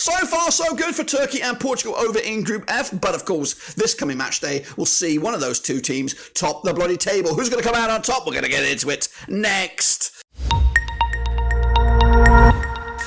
So far, so good for Turkey and Portugal over in Group F. But of course, this coming match day, we'll see one of those two teams top the bloody table. Who's going to come out on top? We're going to get into it next.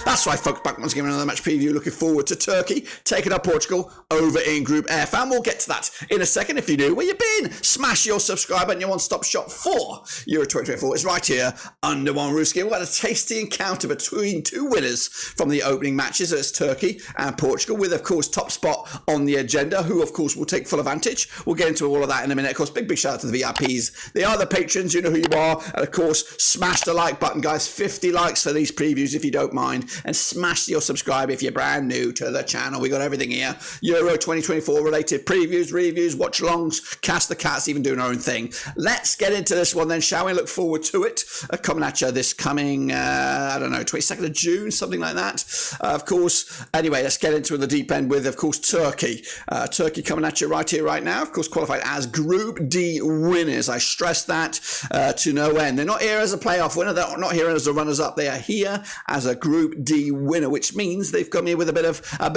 That's right, folks, back once again with another match preview. Looking forward to Turkey taking up Portugal over in Group F. And we'll get to that in a second. If you do, where you been? Smash your subscribe button. Your one-stop shop for Euro 2024 is right here under one roof. We've got a tasty encounter between two winners from the opening matches. It's Turkey and Portugal, with, of course, top spot on the agenda, who, of course, will take full advantage. We'll get into all of that in a minute. Of course, big shout out to the VIPs. They are the patrons. You know who you are. And, of course, smash the like button, guys. 50 likes for these previews, if you don't mind. And smash your subscribe if you're brand new to the channel. We got everything here. Euro 2024 related previews, reviews, watch alongs, cast the cats, even doing our own thing. Let's get into this one then, shall we? Look forward to it. Coming at you this coming, 22nd of June, something like that. Of course, anyway, let's get into the deep end with, of course, Turkey. Turkey coming at you right here, right now. Of course, qualified as Group D winners. I stress that to no end. They're not here as a playoff winner. They're not here as the runners-up. They are here as a Group D winner, which means they've come here with a bit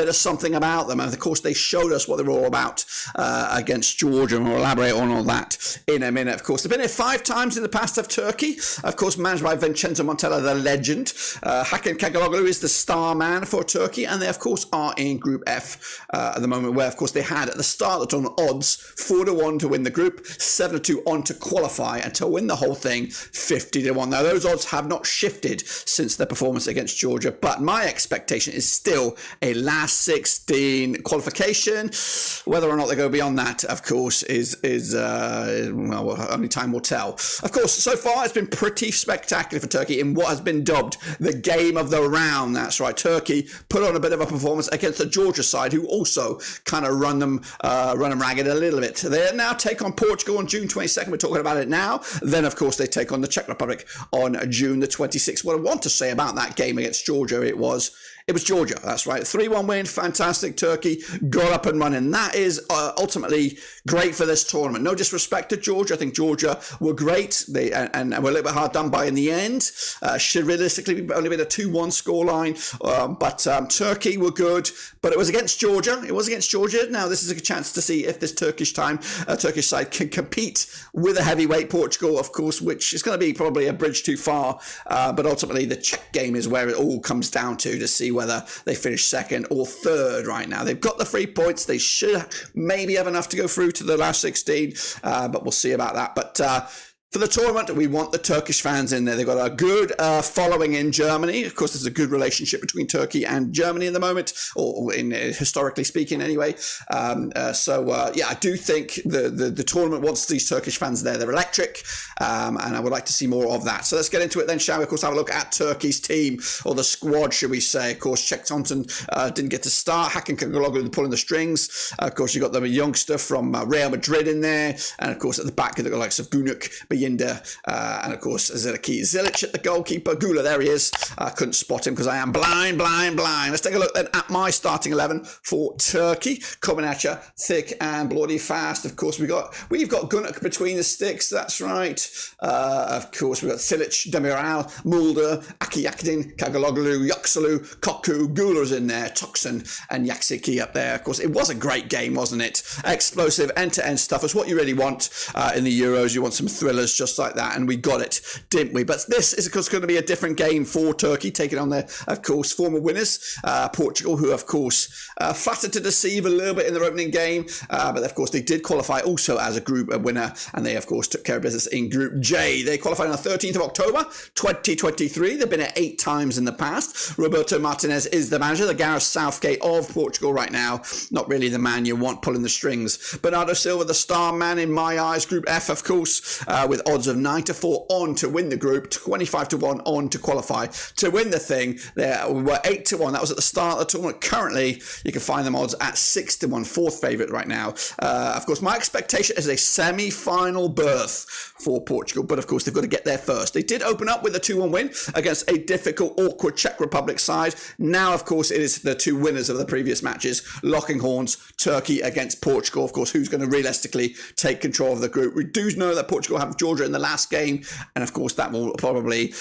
of something about them. And of course, they showed us what they were all about against Georgia, and we'll elaborate on all that in a minute. Of course, they've been here 5 times in the past of Turkey. Of course, managed by Vincenzo Montella, the legend. Hakan Çalhanoğlu is the star man for Turkey, and they, of course, are in Group F at the moment, where, of course, they had at the start of the tournament odds 4-1 to win the group, 7-2 on to qualify, and to win the whole thing 50-1. Now, those odds have not shifted since their performance against Georgia, but my expectation is still a last 16 qualification. Whether or not they go beyond that, of course, is only time will tell. Of course, so far it's been pretty spectacular for Turkey in what has been dubbed the game of the round. That's right, Turkey put on a bit of a performance against the Georgia side, who also kind of run them ragged a little bit. They now take on Portugal on June 22nd. We're talking about it now. Then, of course, they take on the Czech Republic on June the 26th. What I want to say about that game against Georgia, it was Georgia, that's right. 3-1 win, fantastic. Turkey got up and running. That is ultimately great for this tournament. No disrespect to Georgia. I think Georgia were great. They and were a little bit hard done by in the end. Should realistically only been a 2-1 scoreline. But Turkey were good. But it was against Georgia. Now this is a chance to see if this Turkish side can compete with a heavyweight Portugal, of course, which is going to be probably a bridge too far. But ultimately the Czech game is where it all comes down to see whether they finish second or third right now. They've got the 3 points. They should maybe have enough to go through to the last 16, but we'll see about that. But for the tournament, we want the Turkish fans in there. They've got a good following in Germany. Of course, there's a good relationship between Turkey and Germany at the moment, or in historically speaking anyway. I do think the tournament wants these Turkish fans there. They're electric, and I would like to see more of that. So let's get into it then, shall we? Of course, have a look at Turkey's team, or the squad, should we say. Of course, Cenk Tosun didn't get to start. Hakan Çalhanoğlu pulling the strings. Of course, you've got the youngster from Real Madrid in there. And, of course, at the back, you've got the likes of Günok, and of course Ziliki Zilic at the goalkeeper. Gula, there he is. I couldn't spot him because I am blind. Let's take a look then at my starting 11 for Turkey. Coming at you thick and bloody fast. Of course, we've got Günok between the sticks. That's right. Of course, we've got Silic, Demiral, Mulder, Aki Yakdin, Çalhanoğlu, Yoxalu, Koku, Gula's in there, Toxin and Yaksiki up there. Of course, it was a great game, wasn't it? Explosive, end-to-end stuff. It's what you really want in the Euros. You want some thrillers just like that, and we got it, didn't we? But this is, of course, going to be a different game for Turkey, taking on their, of course, former winners, Portugal, who, of course, flattered to deceive a little bit in their opening game, but, of course, they did qualify also as a group winner, and they, of course, took care of business in Group J. They qualified on the 13th of October, 2023. They've been at 8 times in the past. Roberto Martinez is the manager, the Gareth Southgate of Portugal right now. Not really the man you want pulling the strings. Bernardo Silva, the star man in my eyes. Group F, of course, with odds of 9-4 on to win the group, 25-1 on to qualify to win the thing. They were 8-1. That was at the start of the tournament. Currently, you can find them odds at 6-1, fourth favourite right now. Of course, my expectation is a semi-final berth for Portugal, but of course, they've got to get there first. They did open up with a 2-1 win against a difficult, awkward Czech Republic side. Now, of course, it is the two winners of the previous matches, locking horns, Turkey against Portugal. Of course, who's going to realistically take control of the group? We do know that Portugal have Georgia in the last game, and of course that will probably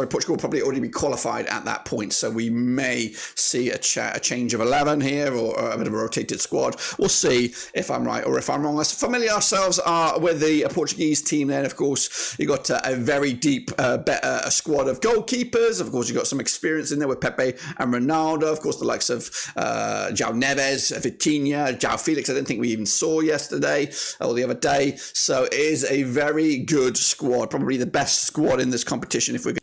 Portugal will probably already be qualified at that point. So we may see a change of 11 here, or a bit of a rotated squad. We'll see if I'm right or if I'm wrong. As familiar ourselves are with the Portuguese team, then of course you got a very deep a squad of goalkeepers. Of course you got some experience in there with Pepe and Ronaldo. Of course the likes of João Neves, Vitinha, João Felix. I didn't think we even saw yesterday or the other day. So it is a very good squad, probably the best squad in this competition if we're going.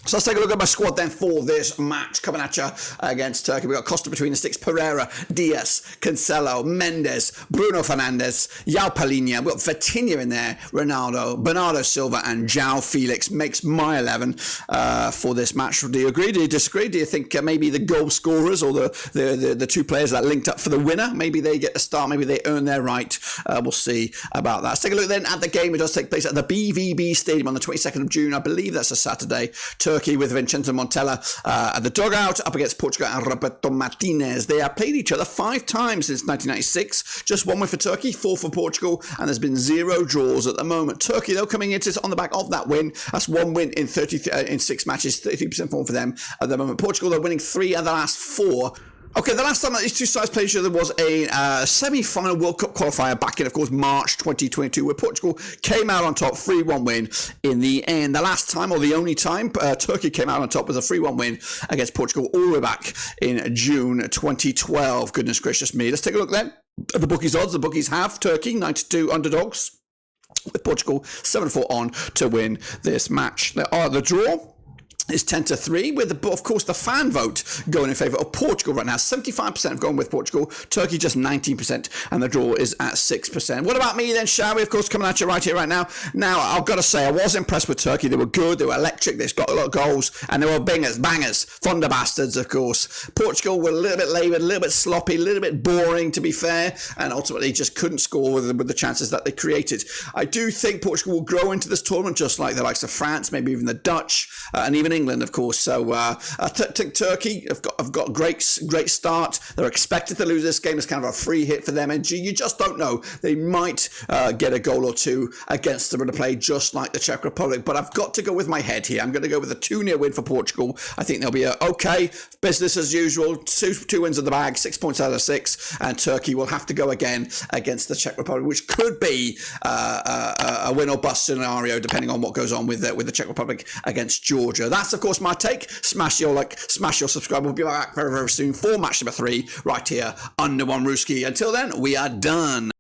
So let's take a look at my squad then for this match coming at you against Turkey. We've got Costa between the sticks, Pereira, Diaz, Cancelo, Mendes, Bruno Fernandes, João Palhinha. We've got Vitinha in there, Ronaldo, Bernardo Silva and João Felix makes my 11 for this match. Do you agree? Do you disagree? Do you think maybe the goal scorers or the two players that linked up for the winner, maybe they get a start, maybe they earn their right? We'll see about that. Let's take a look then at the game. It does take place at the BVB Stadium on the 22nd of June. I believe that's a Saturday. Turkey with Vincenzo Montella at the dugout up against Portugal and Roberto Martinez. They have played each other 5 times since 1996. Just 1 win for Turkey, 4 for Portugal, and there's been 0 draws at the moment. Turkey, though, coming into this on the back of that win. That's 1 win in 6 matches, 33% form for them at the moment. Portugal, they're winning 3 of the last 4. Okay, the last time that these two sides played each other was a semi-final World Cup qualifier back in, of course, March 2022, where Portugal came out on top, 3-1 win in the end. The last time, or the only time, Turkey came out on top was a 3-1 win against Portugal all the way back in June 2012. Goodness gracious me. Let's take a look then at the bookies' odds. The bookies have Turkey, 92 underdogs, with Portugal 7-4 on to win this match. The draw is 10-3, with, of course, the fan vote going in favour of Portugal right now. 75% have gone with Portugal, Turkey just 19%, and the draw is at 6%. What about me then, shall we? Of course, coming at you right here, right now. Now, I've got to say, I was impressed with Turkey. They were good, they were electric, they got a lot of goals, and they were bangers, thunder bastards, of course. Portugal were a little bit laboured, a little bit sloppy, a little bit boring, to be fair, and ultimately just couldn't score with the chances that they created. I do think Portugal will grow into this tournament, just like the likes of France, maybe even the Dutch, and even England, of course. So Turkey have got a great start. They're expected to lose this game. It's kind of a free hit for them, and you just don't know. They might get a goal or two against them in a play, just like the Czech Republic. But I've got to go with my head here. I'm going to go with a 2-0 win for Portugal. I think they'll be okay, business as usual. Two wins in the bag, 6 points out of 6, and Turkey will have to go again against the Czech Republic, which could be a win or bust scenario, depending on what goes on with the Czech Republic against Georgia. That's, of course, my take. Smash your like, smash your subscribe. We'll be back very, very soon for match number 3 right here under One Ruski. Until then, we are done.